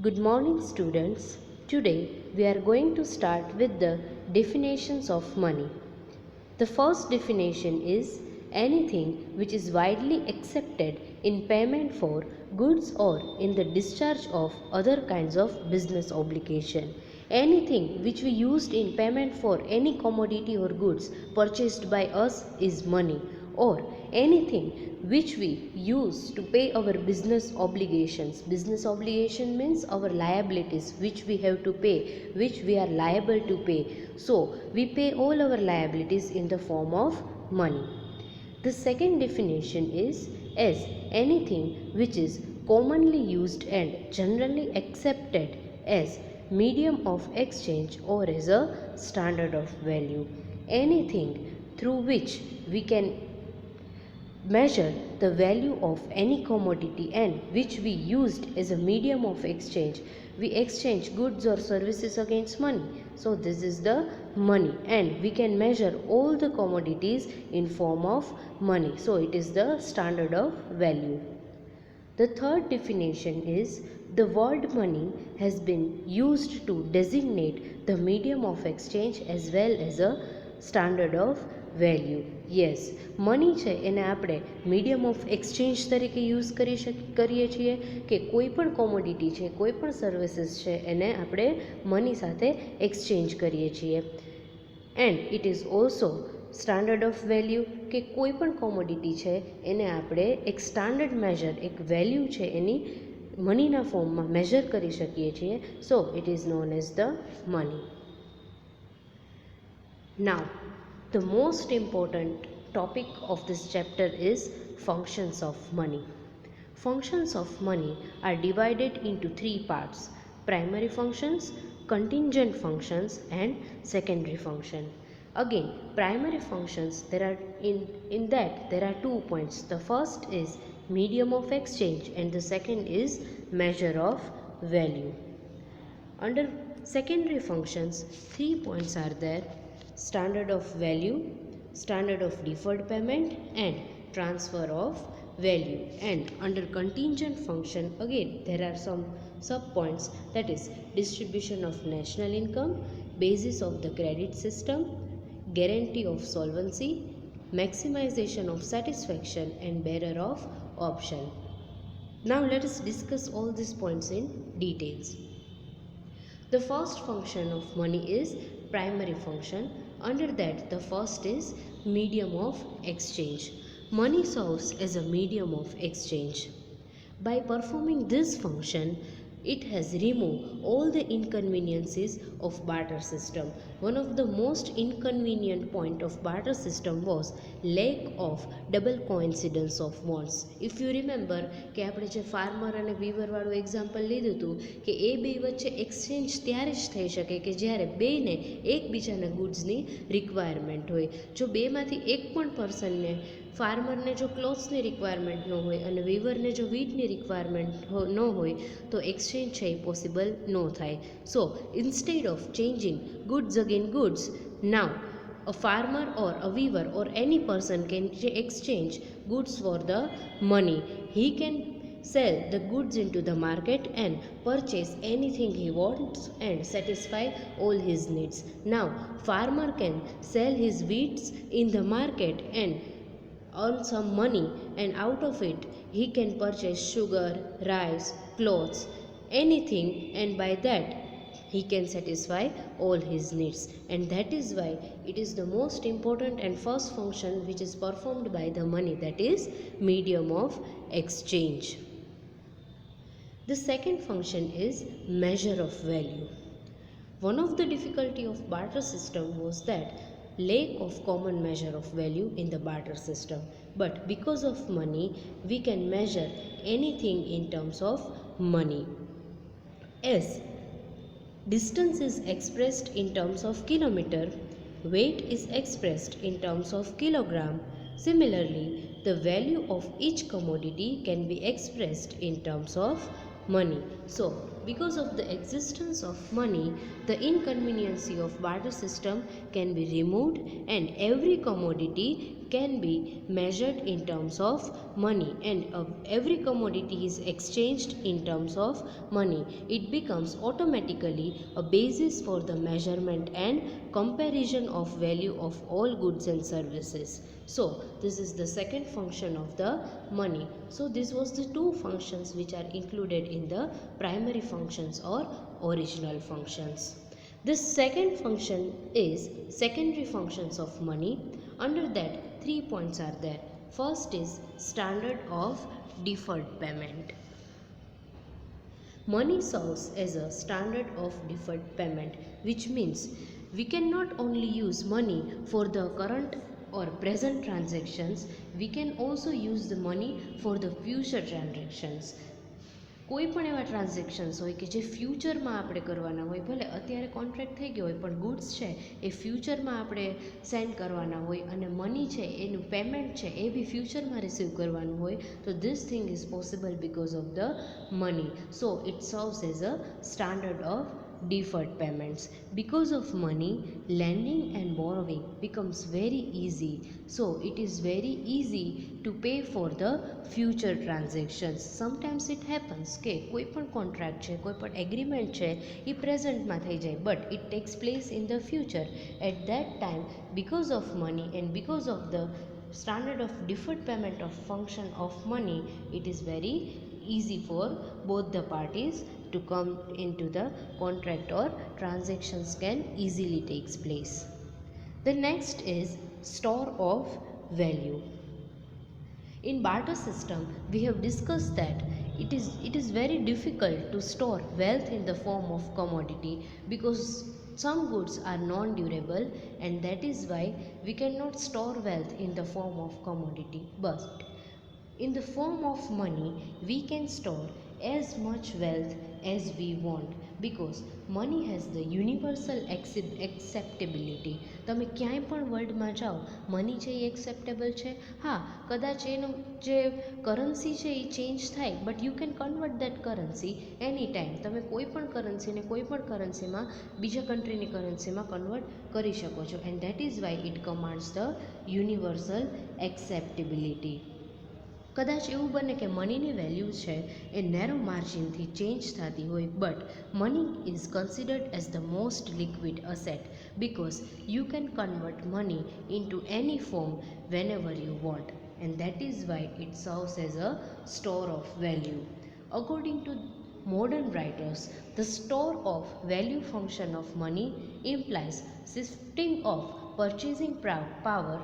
Good morning, students. Today we are going to start with the definitions of money. The first definition is anything which is widely accepted in payment for goods or in the discharge of other kinds of business obligation. Anything which we used in payment for any commodity or goods purchased by us is money, or anything which we use to pay our business obligations. Business obligation means our liabilities which we have to pay, which we are liable to pay. So, we pay all our liabilities in the form of money. The second definition is as anything which is commonly used and generally accepted as medium of exchange or as a standard of value. Anything through which we can measure the value of any commodity and which we used as a medium of exchange. We exchange goods or services against money. So this is the money, and we can measure all the commodities in form of money. So it is the standard of value. The third definition is the word money has been used to designate the medium of exchange as well as a standard of value. Yes, money છે એને આપણે medium of exchange તરીકે use કરીએ છીએ કે કોઈ પણ commodity છે, કોઈ પણ સર્વિસીસ છે એને આપણે મની સાથે એક્સચેન્જ કરીએ છીએ. And it is also standard of value કે કોઈ પણ કોમોડિટી છે એને આપણે એક સ્ટાન્ડર્ડ મેજર, એક વેલ્યુ છે એની મનીના ફોર્મમાં મેજર કરી શકીએ છીએ. So it is known as the money. Now, the most important topic of this chapter is functions of money. Functions of money are divided into three parts: primary functions, contingent functions and secondary function. Again, primary functions, in that there are 2 points. The first is medium of exchange and the second is measure of value. Under secondary functions, 3 points are there: standard of value, standard of deferred payment and transfer of value. And under contingent function, again there are some sub points, that is distribution of national income, basis of the credit system, guarantee of solvency, maximization of satisfaction and bearer of option. Now let us discuss all these points in details. The first function of money is primary function. Under that, the first is medium of exchange. Money serves as a medium of exchange. By performing this function, it has removed all the inconveniences of barter system. One of the most inconvenient point of barter system was lack of double coincidence of wants. If you remember કે આપણે જે farmer અને વીવર વાળું example લીધું હતું કે એ બે વચ્ચે એક્સચેન્જ ત્યારે જ થઈ શકે કે જ્યારે બેને એકબીજાના ગુડ્સની રિક્વાયરમેન્ટ હોય. જો બેમાંથી એક પણ પર્સનને, ફાર્મરને જો ક્લોથ્સની રિક્વાયરમેન્ટ ન હોય અને વીવરને જો વીટની રિક્વાયરમેન્ટ ન હોય તો એક્સચેન્જ છે એ પોસિબલ ન થાય. So instead of changing goods again goods, now a farmer or a weaver or any person can exchange goods for the money. He can sell the goods into the market and purchase anything he wants and satisfy all his needs. Now farmer can sell his wheats in the market and earn some money, and out of it he can purchase sugar, rice, clothes, anything, and by that he can satisfy all his needs. And that is why it is the most important and first function which is performed by the money, that is medium of exchange. The second function is measure of value. One of the difficulty of barter system was that lack of common measure of value in the barter system. But because of money, we can measure anything in terms of money. As distance is expressed in terms of kilometer, weight is expressed in terms of kilogram. Similarly, the value of each commodity can be expressed in terms of money. So, because of the existence of money, the inconvenience of barter system can be removed and every commodity can be measured in terms of money, and every commodity is exchanged in terms of money. It becomes automatically a basis for the measurement and comparison of value of all goods and services. So this is the second function of the money. So this was the two functions which are included in the primary functions or original functions. This second function is secondary functions of money. Under that, 3 points are there. First is standard of deferred payment. Money serves as a standard of deferred payment, which means we can not only use money for the current or present transactions, we can also use the money for the future transactions. કોઈ પણ એવા transactions હોય કે જે ફ્યુચરમાં આપણે કરવાના હોય, ભલે અત્યારે કોન્ટ્રાક્ટ થઈ ગયો હોય પણ ગુડ્સ છે એ ફ્યુચરમાં આપણે સેન્ડ કરવાના હોય અને મની છે એનું પેમેન્ટ છે એ બી ફ્યુચરમાં રિસીવ કરવાનું હોય, તો this thing is possible because of the money. So it serves as a standard of deferred payments. Because of money, lending and borrowing becomes very easy. So it is very easy to pay for the future transactions. Sometimes it happens કે કોઈ પણ contract છે, કોઈ પણ agreement છે એ પ્રેઝન્ટમાં થઈ જાય, but it takes place in the future. At that time, because of money and because of the standard of deferred payment of function of money, it is very easy for both the parties to come into the contract, or transactions can easily takes place. The next is store of value. In barter system, we have discussed that it is very difficult to store wealth in the form of commodity because some goods are non-durable, and that is why we cannot store wealth in the form of commodity. But in the form of money, we can store as much wealth as we want because money has the universal acceptability. તમે ક્યાંય પણ વર્લ્ડમાં જાઓ, money છે એ acceptable છે. હા, કદાચ એનું જે કરન્સી છે એ ચેન્જ થાય, but you can convert that currency any time. તમે કોઈ પણ કરન્સીને કોઈ પણ કરન્સીમાં બીજા કન્ટ્રીની કરન્સીમાં કન્વર્ટ કરી શકો છો, and that is why it commands the universal acceptability. કદાચ એવું બને કે મનીની વેલ્યુ છે એ નેરો માર્જિનથી ચેન્જ થતી હોય, but money is considered as the most liquid asset because you can convert money into any form whenever you want, and that is why it serves as a store of value. According to modern writers, the store of value function of money implies shifting of purchasing power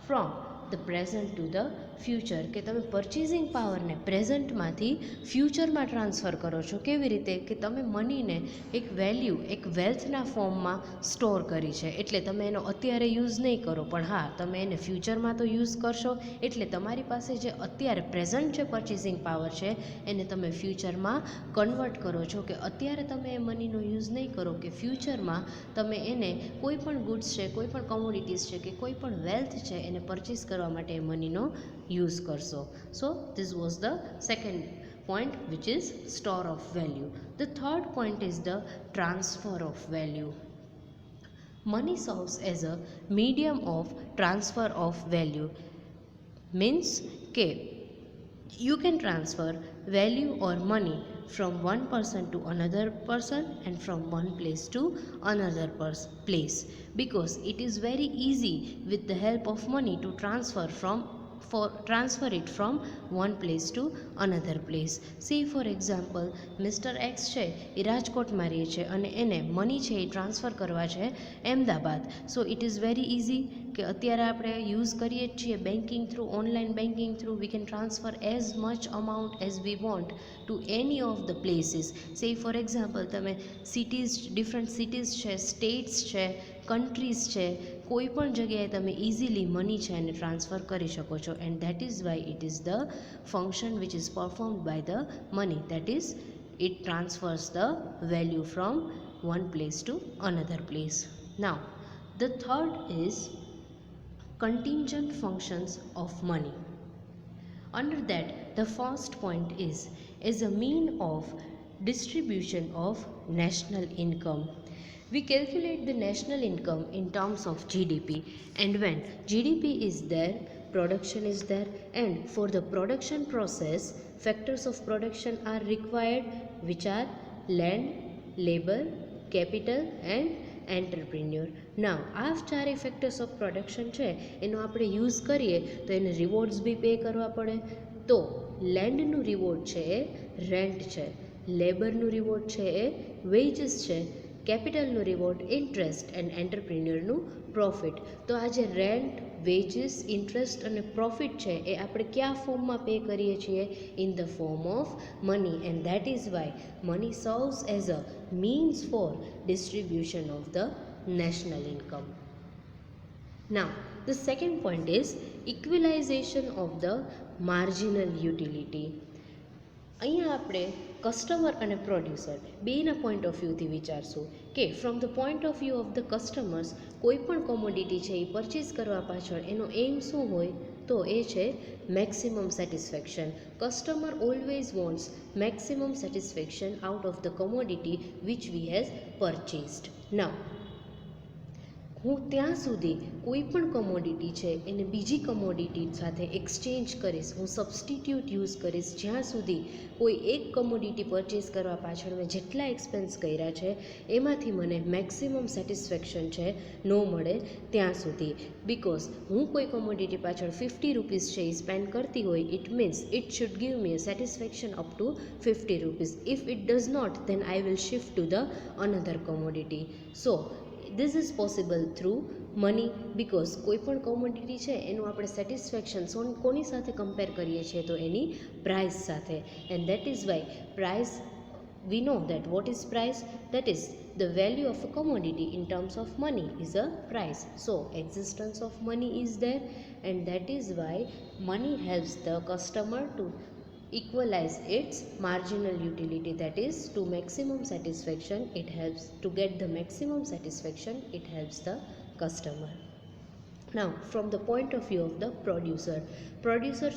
from the present to the future, કે તમે purchasing પાવરને પ્રેઝન્ટમાંથી ફ્યુચરમાં transfer કરો છો. કેવી રીતે? કે તમે મનીને એક વેલ્યુ, એક વેલ્થના ફોર્મમાં સ્ટોર કરી છે, એટલે તમે એનો અત્યારે યુઝ નહીં કરો, પણ હા તમે એને ફ્યુચરમાં તો યુઝ કરશો. એટલે તમારી પાસે જે અત્યારે પ્રેઝન્ટ જે પર્ચેસિંગ પાવર છે એને તમે ફ્યુચરમાં કન્વર્ટ કરો છો, કે અત્યારે તમે એ મનીનો યુઝ નહીં કરો, કે ફ્યુચરમાં તમે એને કોઈ પણ ગુડ્સ છે, કોઈ પણ કોમોડિટીઝ છે, કે કોઈ પણ વેલ્થ છે એને પરચેસ કરવા માટે એ મનીનો use કરશો. So this was the second point, which is store of value. The third point is the transfer of value. Money serves as a medium of transfer of value. Means કે you can transfer value or money from one person to another person and from one place to another place, because it is very easy with the help of money to transfer it from one place to another place. Say for example, Mr. X છે એ રાજકોટમાં રહે છે અને એને money છે એ transfer કરવા છે Ahmedabad. So it is very easy કે અત્યારે આપણે યુઝ કરીએ જ છીએ banking through, online banking through we can transfer as much amount as we want to any of the places. સે ફોર એક્ઝામ્પલ તમે સિટીઝ, ડિફરન્ટ સિટીઝ છે, સ્ટેટ્સ છે, કન્ટ્રીઝ છે, કોઈ પણ જગ્યાએ તમે ઇઝીલી મની છે એને ટ્રાન્સફર કરી શકો છો, and that is why it is the function which is performed by the money, that is it transfers the value from one place to another place. Now the third is contingent functions of money. Under that, the first point is as a mean of distribution of national income. We calculate the national income in terms of GDP, and when GDP is there, production is there, and for the production process factors of production are required, which are land, labor, capital and entrepreneur. Now આ ચારે factors of production છે એનો આપણે use કરીએ તો એને rewards બી pay કરવા પડે. તો લેન્ડનું રિવોર્ડ છે એ રેન્ટ છે, લેબરનું રિવોર્ડ છે એ વેજીસ છે, કેપિટલનું રિવોર્ડ ઇન્ટરેસ્ટ એન્ડ એન્ટરપ્રિન્યોરનું પ્રોફિટ. તો આ જે રેન્ટ, વેજીસ, ઇન્ટરેસ્ટ અને પ્રોફિટ છે એ આપણે કયા ફોર્મમાં પે કરીએ છીએ? In the form of money, and that is Y money serves as a means for distribution of the national income. Now, the second point is equalization of the marginal utility. અહીંયા આપણે customer અને producer બેના point of વ્યૂથી વિચારશું કે from the point of view of the customers કોઈ પણ commodity છે એ purchase કરવા પાછળ એનો એમ શું હોય? તો એ છે maximum satisfaction. Customer always wants maximum satisfaction out of the commodity which we has purchased. Now હું ત્યાં સુધી કોઈ પણ કમોડિટી છે એને બીજી કમોડિટી સાથે એક્સચેન્જ કરીશ, હું સબસ્ટિટ્યૂટ યુઝ કરીશ જ્યાં સુધી કોઈ એક કમોડિટી પરચેઝ કરવા પાછળ મેં જેટલા એક્સપેન્સ કર્યા છે એમાંથી મને મેક્સિમમ સેટિસ્ફેક્શન છે ન મળે ત્યાં સુધી. બિકોઝ હું કોઈ કમોડિટી પાછળ 50 રૂપીસ છે એ સ્પેન્ડ કરતી હોય, it means it should give me a satisfaction up to 50 rupees. If it does not, then I will shift to the another commodity. So this is possible through money, because કોઈ પણ commodity છે એનું આપણે satisfaction કોની સાથે compare કરીએ છીએ? તો એની પ્રાઇસ સાથે. And that is Y price, we know that what is price? That is the value of a commodity in terms of money is a price. So existence of money is there, and that is why money helps the customer to equalize its marginal utility, that is to maximum satisfaction. It helps to get the maximum satisfaction, it helps the customer. Now from the point of view of the producer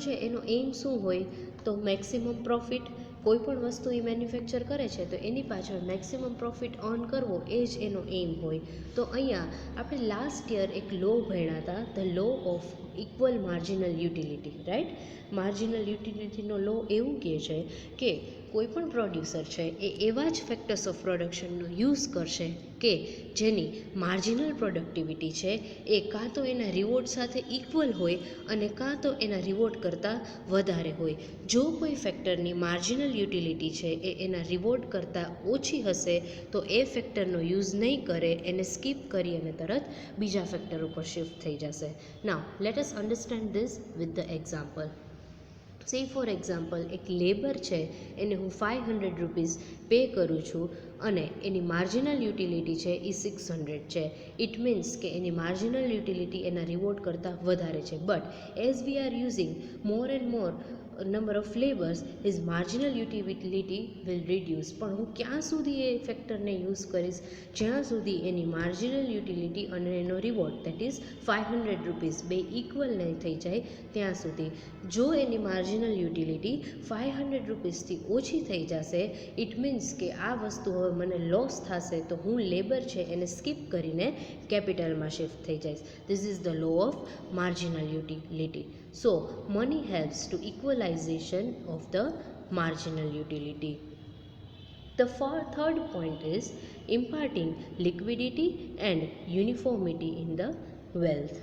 છે એનો એમ શું હોય? તો maximum profit. કોઈ પણ વસ્તુ એ manufacture કરે છે તો એની પાછળ મેક્સિમમ પ્રોફિટ અર્ન કરવો એ જ એનો એમ હોય. તો અહીંયા આપણે લાસ્ટ યર એક લો ભણ્યા હતા, the law of equal marginal utility, right? Marginal યુટિલિટીનો લો એવું કહે છે કે કોઈ પણ પ્રોડ્યુસર છે એ એવા જ ફેક્ટર્સ ઓફ પ્રોડક્શનનો યુઝ કરશે કે જેની માર્જિનલ પ્રોડક્ટિવિટી છે એ કાં તો એના રિવોર્ડ સાથે ઇક્વલ હોય અને કાં તો એના રિવોર્ડ કરતાં વધારે હોય. જો કોઈ ફેક્ટરની માર્જિનલ યુટિલિટી છે એ એના રિવોર્ડ કરતાં ઓછી હશે તો એ ફેક્ટરનો યુઝ નહીં કરે, એને સ્કીપ કરી અને તરત બીજા ફેક્ટર ઉપર શિફ્ટ થઈ જશે. Now let us understand this with the example. Say for example, એક લેબર છે એને હું 500 રૂપીસ પે કરું છું અને એની માર્જિનલ યુટિલિટી છે એ 600 છે. ઇટ મીન્સ કે એની માર્જિનલ યુટિલિટી એના રિવોર્ડ કરતાં વધારે છે. But as we are using more and more number of labors, his marginal utility will reduce. પણ હું ક્યાં સુધી એ ફેક્ટરને યુઝ કરીશ? જ્યાં સુધી એની માર્જિનલ યુટિલિટી અને એનો રિવોર્ડ દેટ ઇઝ 500 રૂપીસ બે ઇક્વલ નહીં થઈ જાય ત્યાં સુધી. જો એની માર્જિનલ યુટિલિટી 500 રૂપીસથી ઓછી થઈ જશે, ઇટ મીન્સ કે આ વસ્તુ હવે મને લોસ થશે, તો હું લેબર છે એને સ્કીપ કરીને કેપિટલમાં શિફ્ટ થઈ જઈશ. This is the law of marginal utility. So money helps to equalization of the marginal utility. The third point is imparting liquidity and uniformity in the wealth.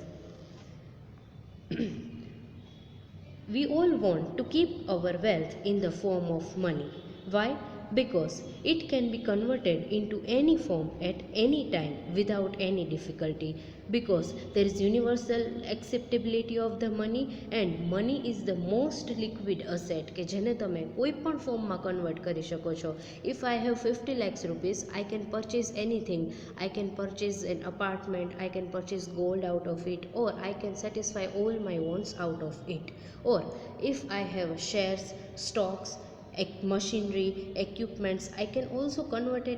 We all want to keep our wealth in the form of money. Why? Because it can be converted into any form at any time without any difficulty, because there is universal acceptability of the money, and money is the most liquid asset કે જેને તમે કોઈ પણ ફોર્મમાં convert કરી શકો છો. If I have 50 lakhs rupees, I can purchase anything. I can purchase an apartment, I can purchase gold out of it, or I can satisfy all my wants out of it. Or if I have shares, stocks, machinery, equipments, I can also convert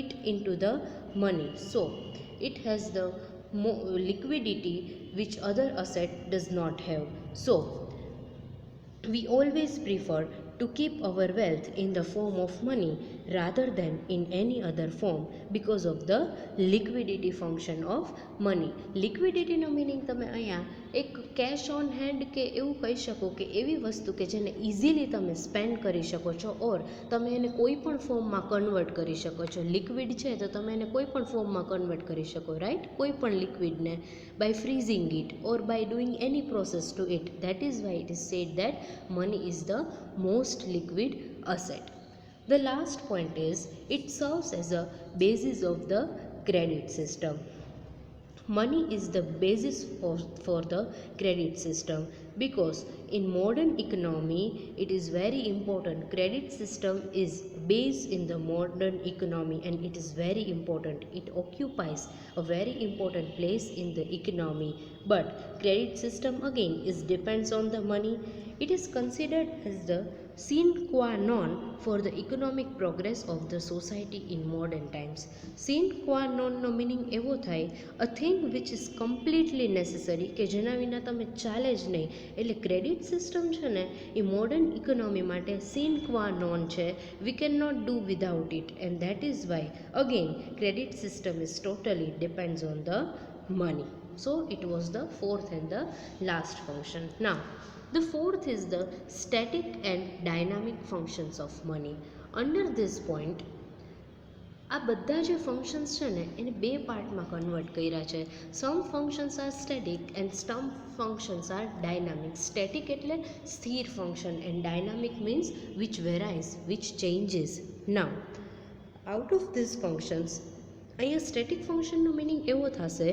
it into the money. So it has the liquidity which other asset does not have. So we always prefer to keep our wealth in the form of money, rather than in any other form because of the liquidity function of money. લિક્વિડિટીનો meaning તમે અહીંયા એક cash on hand કે એવું કહી શકો કે એવી વસ્તુ કે જેને ઇઝીલી તમે સ્પેન્ડ કરી શકો છો ઓર તમે એને કોઈ પણ ફોર્મમાં કન્વર્ટ કરી શકો છો. લિક્વિડ છે તો તમે એને કોઈ પણ ફોર્મમાં કન્વર્ટ કરી શકો, રાઈટ, કોઈ પણ લિક્વિડને by freezing it or by doing any process to it. That is why it is said that money is the most liquid asset. The last point is it serves as a basis of the credit system. Money is the basis for the credit system because in modern economy it is very important. Credit system is based in the modern economy and it is very important. It occupies a very important place in the economy, but credit system again is depends on the money. It is considered as the sine qua non for the economic progress of the society in modern times. Sine qua non no meaning એવો થાય a thing which is completely necessary કે જેના વિના તમે ચાલે જ નહીં. એટલે ક્રેડિટ સિસ્ટમ છે ને એ મોડર્ન ઇકોનોમી માટે sine qua non છે. we cannot do without it and that is why again credit system is totally depends on the money. So it was the fourth and the last function. Now the fourth is the static and dynamic functions of money. Under this point આ બધા જે functions છે ને એને બે પાર્ટમાં convert કર્યા છે. Some functions are static and some functions are dynamic. Static એટલે સ્થિર function and dynamic means which varies, which changes. Now out of this functions અહીંયા સ્ટેટિક ફંક્શનનું મિનિંગ એવો થશે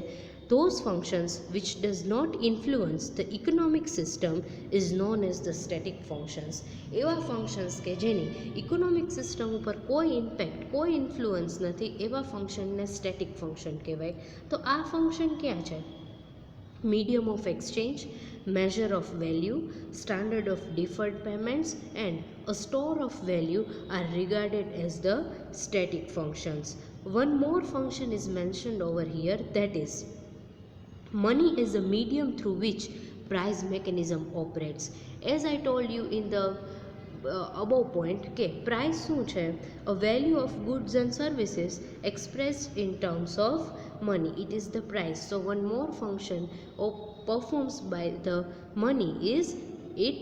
those functions which does not influence the economic system is known as the static functions. એવા functions કે જેની economic system ઉપર કોઈ impact, કોઈ ઇન્ફ્લુઅન્સ નથી, એવા ફંક્શનને સ્ટેટિક ફંક્શન કહેવાય. તો આ ફંક્શન ક્યાં છે? medium of exchange, measure of value, standard of deferred payments and a store of value are regarded as the static functions. One more function is mentioned over here, that is money is a medium through which price mechanism operates. As I told you in the above point કે price શું છે? a value of goods and services expressed in terms of money. It is the price. So one more function performed by the money is it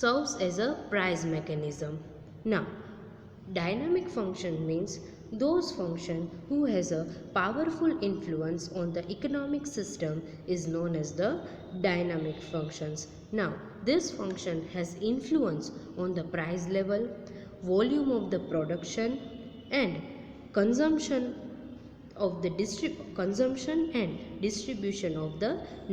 serves as a price mechanism. Now dynamic function means those function who has a powerful influence on the economic system is known as the dynamic functions. Now this function has influence on the price level, volume of the production and consumption of the consumption and distribution of the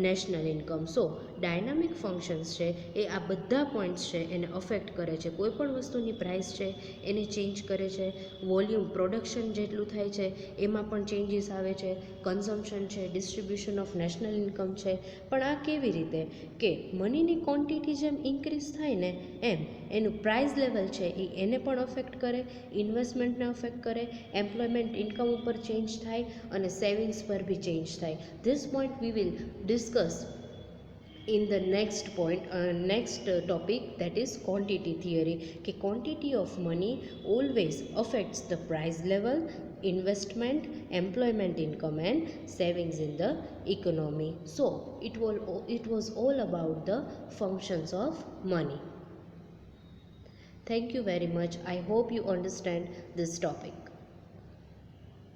national income. So dynamic functions છે એ આ બધા points છે એને affect કરે છે. કોઈ પણ વસ્તુની પ્રાઇસ છે એને ચેન્જ કરે છે, વોલ્યુમ પ્રોડક્શન જેટલું થાય છે એમાં પણ ચેન્જીસ આવે છે, કન્ઝમ્પશન છે, ડિસ્ટ્રીબ્યુશન ઓફ નેશનલ ઇન્કમ છે. પણ આ કેવી રીતે કે મનીની ક્વોન્ટિટી જેમ ઇન્ક્રીઝ થાય ને એમ એનું પ્રાઇસ લેવલ છે એ એને પણ અફેક્ટ કરે, ઇન્વેસ્ટમેન્ટને અફેક્ટ કરે, એમ્પ્લોયમેન્ટ ઇન્કમ ઉપર ચેન્જ થાય અને સેવિંગ્સ પર બી ચેન્જ થાય. This point we will discuss in the next point, next topic, that is quantity theory. કે quantity of money always affects the price level, investment, employment income and savings in the economy. So it was all about the functions of money. Thank you very much. I hope you understand this topic.